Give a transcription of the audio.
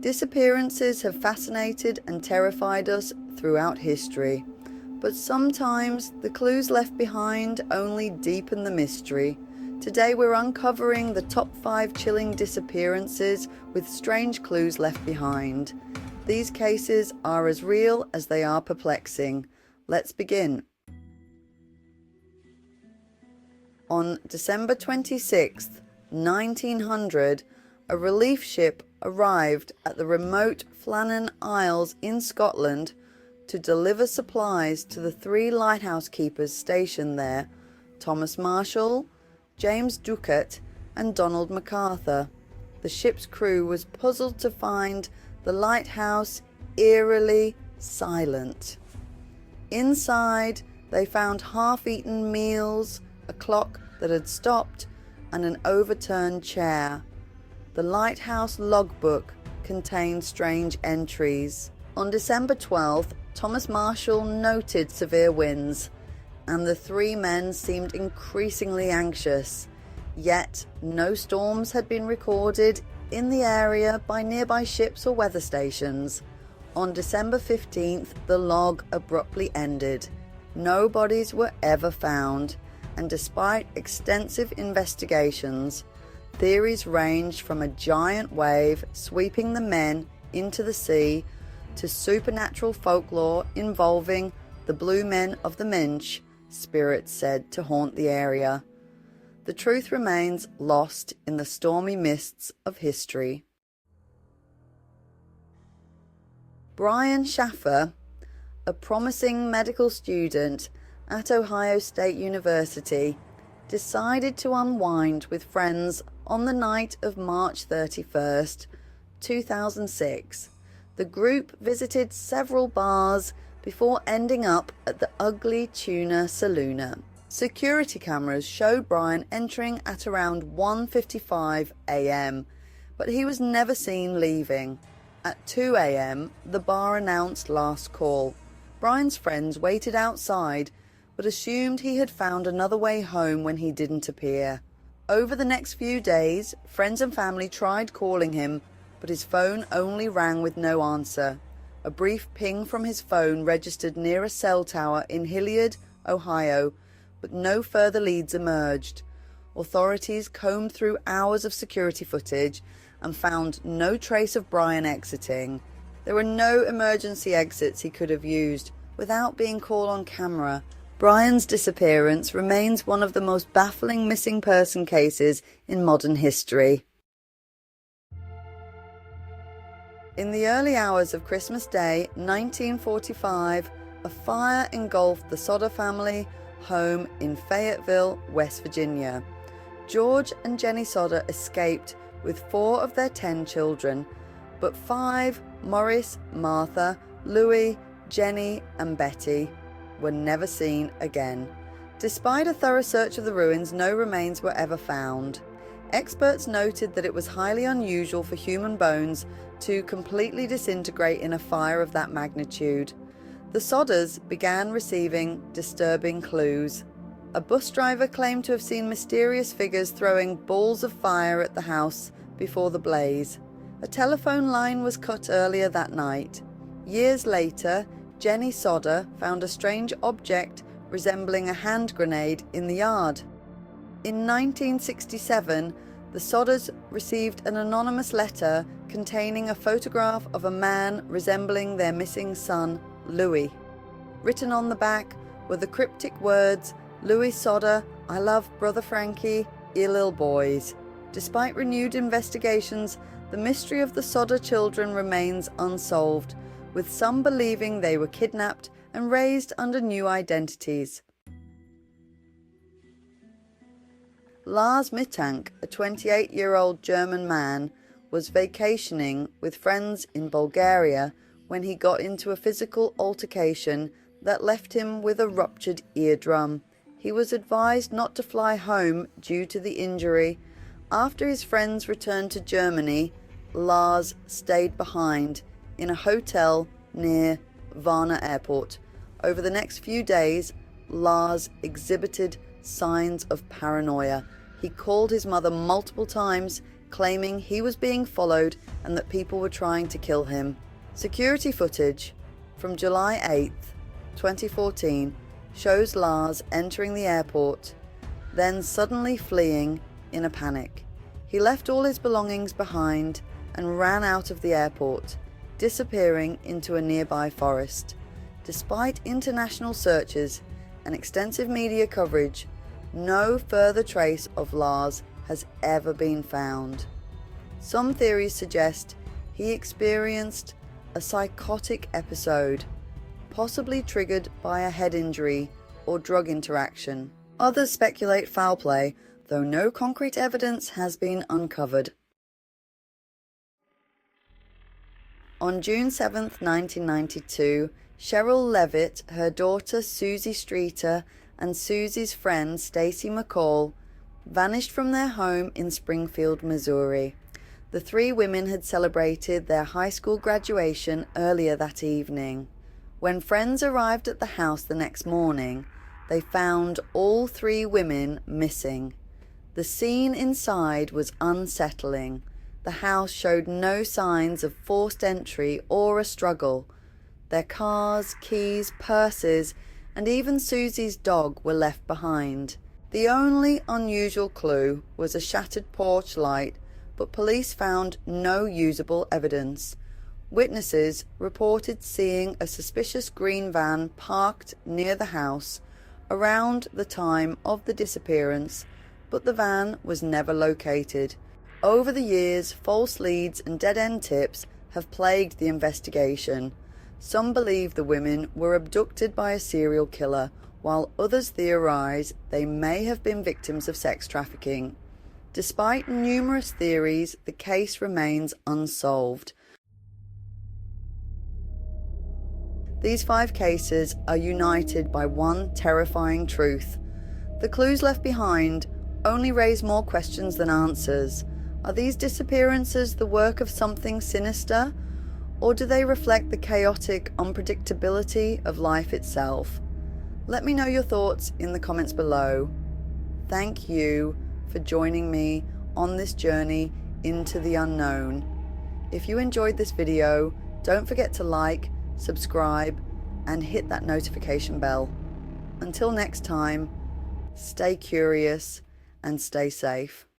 Disappearances have fascinated and terrified us throughout history, but sometimes the clues left behind only deepen the mystery. Today we're uncovering the top 5 chilling disappearances with strange clues left behind. These cases are as real as they are perplexing. Let's begin. On December 26, 1900, a relief ship arrived at the remote Flannan Isles in Scotland to deliver supplies to the 3 lighthouse keepers stationed there, Thomas Marshall, James Ducat and Donald MacArthur. The ship's crew was puzzled to find the lighthouse eerily silent. Inside, they found half-eaten meals, a clock that had stopped, and an overturned chair. The lighthouse logbook contained strange entries. On December 12th, Thomas Marshall noted severe winds, and the 3 men seemed increasingly anxious. Yet, no storms had been recorded in the area by nearby ships or weather stations. On December 15th, the log abruptly ended. No bodies were ever found, and despite extensive investigations, theories ranged from a giant wave sweeping the men into the sea to supernatural folklore involving the Blue Men of the Minch, spirits said to haunt the area. The truth remains lost in the stormy mists of history. Brian Shaffer, a promising medical student at Ohio State University, decided to unwind with friends on the night of March 31st, 2006. The group visited several bars before ending up at the Ugly Tuna Saloona. Security cameras showed Brian entering at around 1:55 a.m., but he was never seen leaving. At 2 a.m., the bar announced last call. Brian's friends waited outside, but assumed he had found another way home when he didn't appear. Over the next few days, friends and family tried calling him, but his phone only rang with no answer. A brief ping from his phone registered near a cell tower in Hilliard, Ohio, but no further leads emerged. Authorities combed through hours of security footage and found no trace of Brian exiting. There were no emergency exits he could have used without being caught on camera. Brian's disappearance remains one of the most baffling missing person cases in modern history. In the early hours of Christmas Day, 1945, a fire engulfed the Sodder family home in Fayetteville, West Virginia. George and Jenny Sodder escaped with 4 of their 10 children, but 5, Maurice, Martha, Louis, Jenny and Betty, were never seen again. Despite a thorough search of the ruins, no remains were ever found. Experts noted that it was highly unusual for human bones to completely disintegrate in a fire of that magnitude. The Sodders began receiving disturbing clues. A bus driver claimed to have seen mysterious figures throwing balls of fire at the house before the blaze. A telephone line was cut earlier that night. Years later, Jenny Sodder found a strange object resembling a hand grenade in the yard. In 1967, the Sodders received an anonymous letter containing a photograph of a man resembling their missing son, Louis. Written on the back were the cryptic words, "Louis Sodder, I love brother Frankie, you little boys." Despite renewed investigations, the mystery of the Sodder children remains unsolved, with some believing they were kidnapped and raised under new identities. Lars Mittank, a 28-year-old German man, was vacationing with friends in Bulgaria when he got into a physical altercation that left him with a ruptured eardrum. He was advised not to fly home due to the injury. After his friends returned to Germany, Lars stayed behind in a hotel near Varna Airport. Over the next few days, Lars exhibited signs of paranoia. He called his mother multiple times, claiming he was being followed and that people were trying to kill him. Security footage from July 8th, 2014 shows Lars entering the airport, then suddenly fleeing in a panic. He left all his belongings behind and ran out of the airport, disappearing into a nearby forest. Despite international searches and extensive media coverage, no further trace of Lars has ever been found. Some theories suggest he experienced a psychotic episode, possibly triggered by a head injury or drug interaction. Others speculate foul play, though no concrete evidence has been uncovered. On June 7, 1992, Cheryl Levitt, her daughter Susie Streeter, and Susie's friend Stacy McCall vanished from their home in Springfield, Missouri. The three women had celebrated their high school graduation earlier that evening. When friends arrived at the house the next morning, they found all three women missing. The scene inside was unsettling. The house showed no signs of forced entry or a struggle. Their cars, keys, purses, and even Susie's dog were left behind. The only unusual clue was a shattered porch light, but police found no usable evidence. Witnesses reported seeing a suspicious green van parked near the house around the time of the disappearance, but the van was never located. Over the years, false leads and dead-end tips have plagued the investigation. Some believe the women were abducted by a serial killer, while others theorize they may have been victims of sex trafficking. Despite numerous theories, the case remains unsolved. These 5 cases are united by one terrifying truth. The clues left behind only raise more questions than answers. Are these disappearances the work of something sinister, or do they reflect the chaotic unpredictability of life itself? Let me know your thoughts in the comments below. Thank you for joining me on this journey into the unknown. If you enjoyed this video, don't forget to like, subscribe, and hit that notification bell. Until next time, stay curious and stay safe.